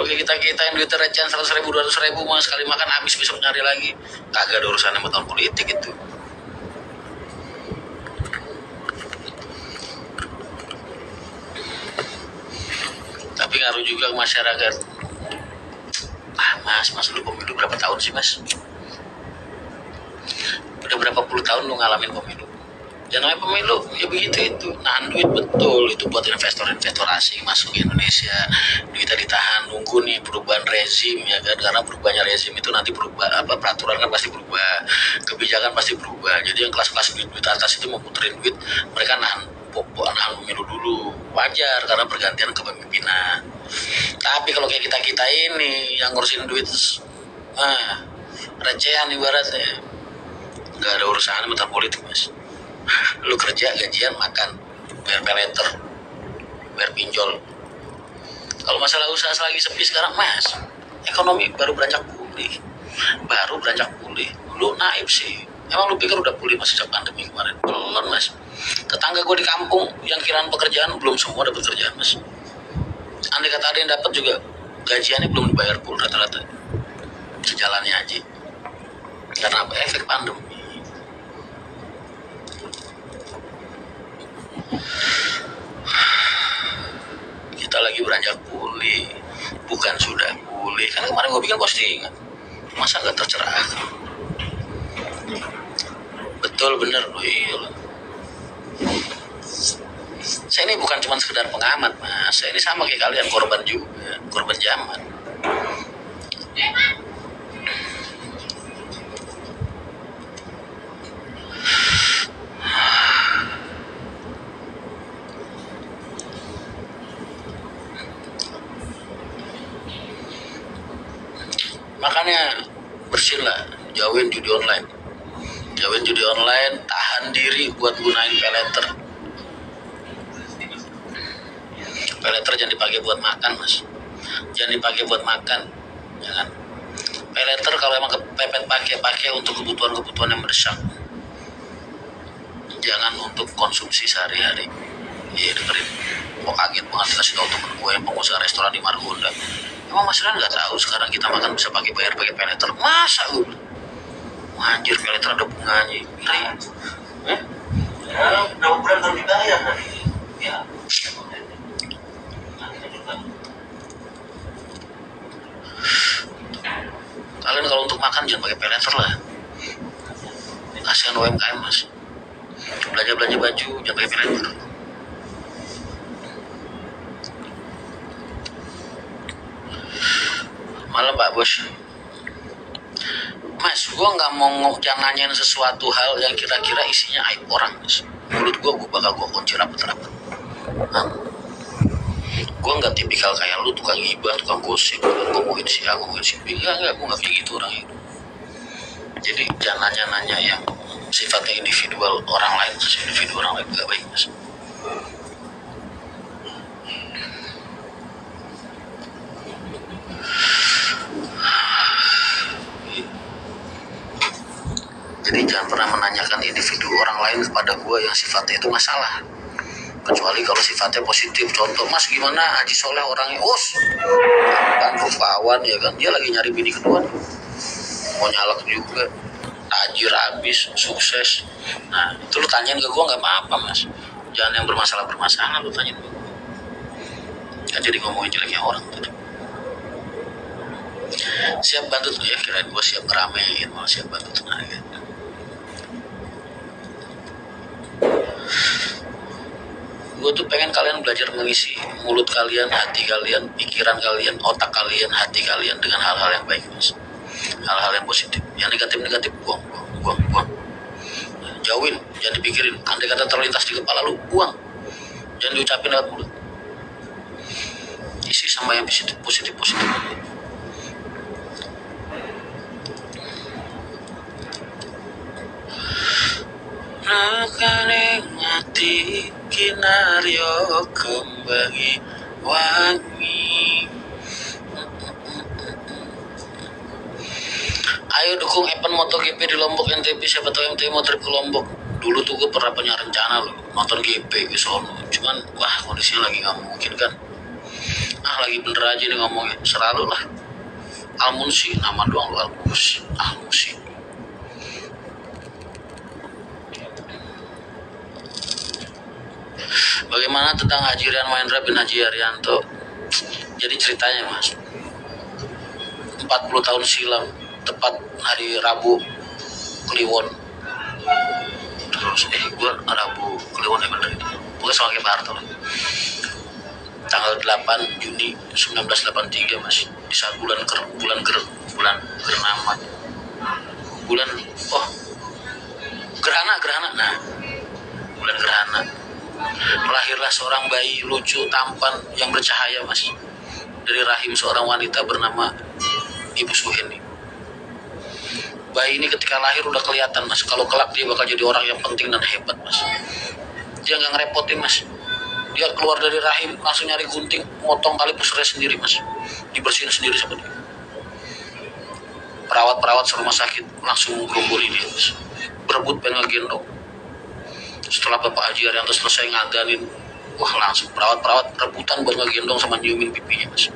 kayak kita yang duit recehan 100.000 200.000 mah sekali makan habis, besok nyari lagi. Kagak ada urusan sama tahun politik itu. Tapi ngaruh juga ke masyarakat. Mas lu pemilu berapa tahun sih mas? Udah berapa puluh tahun lu ngalamin pemilu? Ya namanya pemilu ya begitu itu, nahan duit betul itu buat investor-investor asing masuk ke Indonesia, duitnya ditahan, nunggu nih perubahan rezim ya kan, karena perubahannya rezim itu nanti berubah, peraturan kan pasti berubah, kebijakan pasti berubah. Jadi yang kelas-kelas duit atas itu mau puterin duit, mereka nahan pemilu dulu, wajar karena pergantian kepemimpinan. Tapi kalau kayak kita ini yang ngurusin duit recehan ibaratnya, nggak ada urusan sama politik mas. Lu kerja gajian, makan, bayar peleter, bayar pinjol. Kalau masalah usaha lagi sepi sekarang mas, ekonomi baru beranjak pulih, lu naib sih. Emang lu pikir udah pulih masih sejak pandemi kemarin? Belum mas. Tetangga gue di kampung yang kiraan pekerjaan belum semua dapat kerjaan mas. Andai kata ada yang dapat juga gajiannya belum dibayar pun rata-rata. Sejalannya aja. Karena apa? Efek pandemi. Kita lagi beranjak pulih, bukan sudah pulih. Karena kemarin gue bikin postingan, masa gak tercerahkan? Betul bener loh, iya. Saya ini bukan cuma sekedar pengamat mas, saya ini sama kayak kalian, korban juga, korban zaman. Makanya bersihlah, jauhin judi online. Tahan diri buat gunain peleter. Peleter jangan dipakai buat makan mas, jangan dipakai buat makan, ya kan? Peleter kalau emang kepepet pakai untuk kebutuhan yang mendesak, jangan untuk konsumsi sehari-hari. Iya dengerin, kok kaget banget kasih tau temen gue yang pengusaha restoran di Margonda. Emang mas Ren nggak tahu sekarang kita makan bisa pakai peleter? Masa gue? Anjir, peleter ada bunganya. Berapa bulan baru dibayar kan? Ya. Kalian kalau untuk makan jangan pakai peleter lah. Kasihan UMKM mas. Belanja baju jangan pakai peleter. Malam Pak Bos. Mas, gue nggak mau jangan nanyain sesuatu hal yang kira-kira isinya aib orang mas. Mulut gue bakal kunci rapat-rapat. Gue nggak tipikal kayak lu tukang gibah, tukang gosip, ngomongin si A, ngomongin si B. Enggak, gue nggak kayak gitu orangnya. Jadi jangan nanya yang sifatnya individual orang lain, nggak baik mas. Jadi jangan pernah menanyakan individu orang lain kepada gue yang sifatnya itu masalah. Kecuali kalau sifatnya positif. Contoh, mas gimana Haji Soleh orangnya? Kan rupawan ya kan. Dia lagi nyari bini kedua nih. Mau nyalek juga. Tajir habis, sukses. Nah itu lu tanyain ke gue nggak apa-apa mas. Jangan yang bermasalah lu tanyain ke gue. Kan jadi ngomongin jeleknya orang tadi. Siap bantu tuh ya, kirain gue siap ngeramein, malah siap bantu tenaga. Gue tuh pengen kalian belajar mengisi mulut kalian, hati kalian, pikiran kalian, otak kalian, hati kalian dengan hal-hal yang baik mas. Hal-hal yang positif. Yang negatif buang. Jauhin, jangan dipikirin. Andai kata terlintas di kepala lu, buang. Jangan diucapin lewat mulut. Isi sama yang positif. Nakane ngati kinaryo kembangi wangi. Ayo dukung event MotoGP di Lombok NTB. Siapa tahu MTB mau trip ke Lombok. Dulu tuh gue pernah punya rencana loh nonton GP ke sono. Cuman kondisinya lagi nggak mungkin kan. Lagi bener aja nih ngomongnya, selalu lah. Al-Munsi, nama doang lu Al-Munsi. Al-Munsi. Bagaimana tentang Haji Rian Mahendra bin Haji Arianto? Jadi ceritanya mas, 40 tahun silam, tepat hari Rabu Kliwon. Terus gue Rabu Kliwon ya bener itu. Gue sama kayak Pak Harto lah. Tanggal 8 Juni 1983 mas, di saat bulan Gernama, bulan gerhana, nah bulan gerhana, lahirlah seorang bayi lucu tampan yang bercahaya mas, dari rahim seorang wanita bernama Ibu Suheni. Bayi ini ketika lahir udah kelihatan mas, kalau kelak dia bakal jadi orang yang penting dan hebat mas. Dia nggak ngerepotin mas, dia keluar dari rahim langsung nyari gunting, motong tali pusarnya sendiri mas, dibersihin sendiri sama dia. Perawat serumah sakit langsung geromboli dia mas, berebut pengen ngegendong. Setelah Bapak Haji Arianto selesai ngadanin, wah langsung perawat rebutan buat ngegendong sama nyiumin pipinya mas.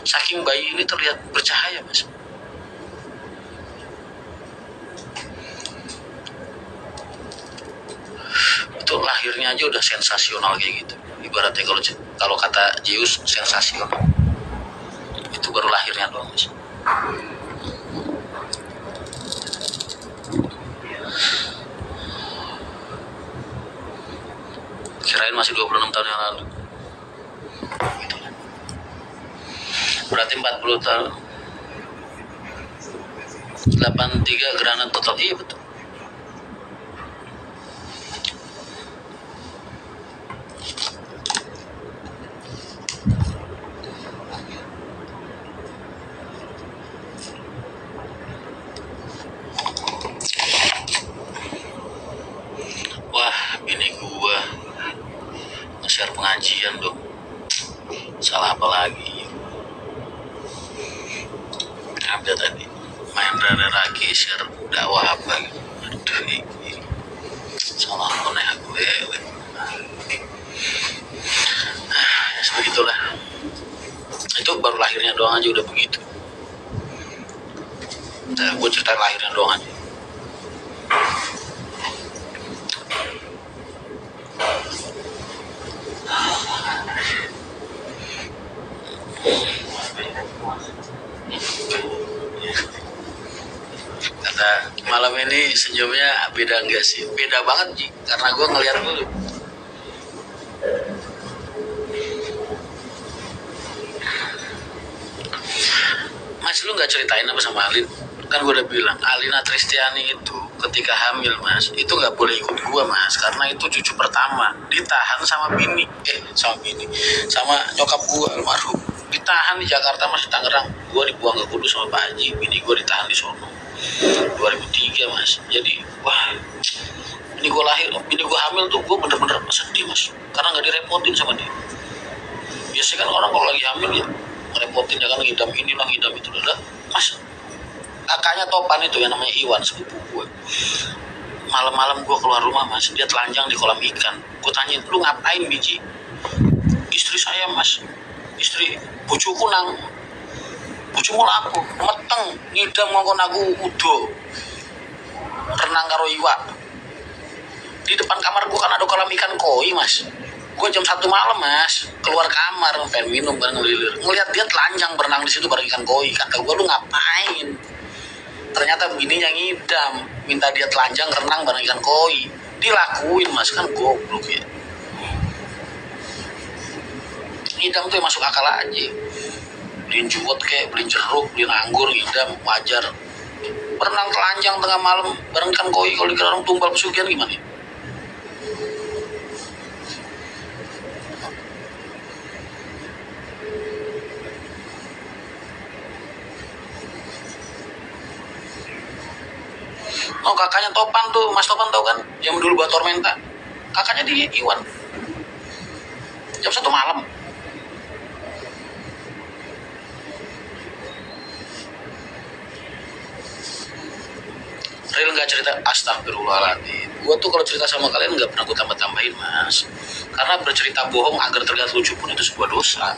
Saking bayi ini terlihat bercahaya mas. Itu lahirnya aja udah sensasional kayak gitu. Ibaratnya kalau kata Zeus sensasional. Itu baru lahirnya doang mas. Kirain masih 26 tahun yang lalu. Berarti 40 tahun. 83 gerhana total. Iya betul. Bini gua nge-share pengajian dong. Salah apa lagi? Ada tadi Mahendra Raki share dakwah apa gitu. Aduh, salah apa nih gue. Ya sebegitulah. Itu baru lahirnya doang aja udah begitu. Nah, gue cerita lahirnya doang aja. Kata malam ini senyumnya beda enggak sih? Beda banget Ji, karena gue ngeliat dulu. Mas lu nggak ceritain apa sama Alin? Kan gue udah bilang Alina Tristiani itu ketika hamil mas, itu nggak boleh ikut gue mas, karena itu cucu pertama, ditahan sama sama nyokap gue almarhum, ditahan di Jakarta mas, di Tangerang. Gue dibuang ke Kudus sama Pak Haji, bini gue ditahan di sono 2003 mas. Jadi wah, bini gue hamil tuh gue bener-bener sedih mas, karena nggak direpotin sama dia. Biasanya kan orang kalau lagi hamil ya ngerepotin, ya kan ngidam inilah ngidam itu udah mas. Kakaknya Topan itu yang namanya Iwan, sepupu gue, malam-malam gue keluar rumah mas, dia telanjang di kolam ikan. Gue tanya, lu ngapain biji? Istri saya mas, istri bojoku nang bojomu aku meteng ngidam ngongkon aku udo renang karo iwak di depan kamar gue. Kan ada kolam ikan koi mas. Gue jam 1 malam mas keluar kamar pengen minum, pengen ngelilir, ngeliat dia telanjang berenang di situ bareng ikan koi. Kata gue, lu ngapain? Ternyata bininya ngidam, minta dia telanjang renang bareng ikan koi. Dilakuin mas, kan goblok ya. Ngidam tuh yang masuk akal aja. Beliin juwet kayak, beliin jeruk, beliin anggur, ngidam, wajar. Berenang telanjang tengah malam bareng ikan koi, kalau dikira orang tumbal pesugihan gimana? Oh kakaknya Topan tuh, Mas Topan tau kan, yang dulu buat Tormenta, kakaknya di Iwan, jam 1 malam. Real nggak cerita, astagfirullahaladzim. Gue tuh kalau cerita sama kalian nggak pernah gue tambah-tambahin mas, karena bercerita bohong agar terlihat lucu pun itu sebuah dosa.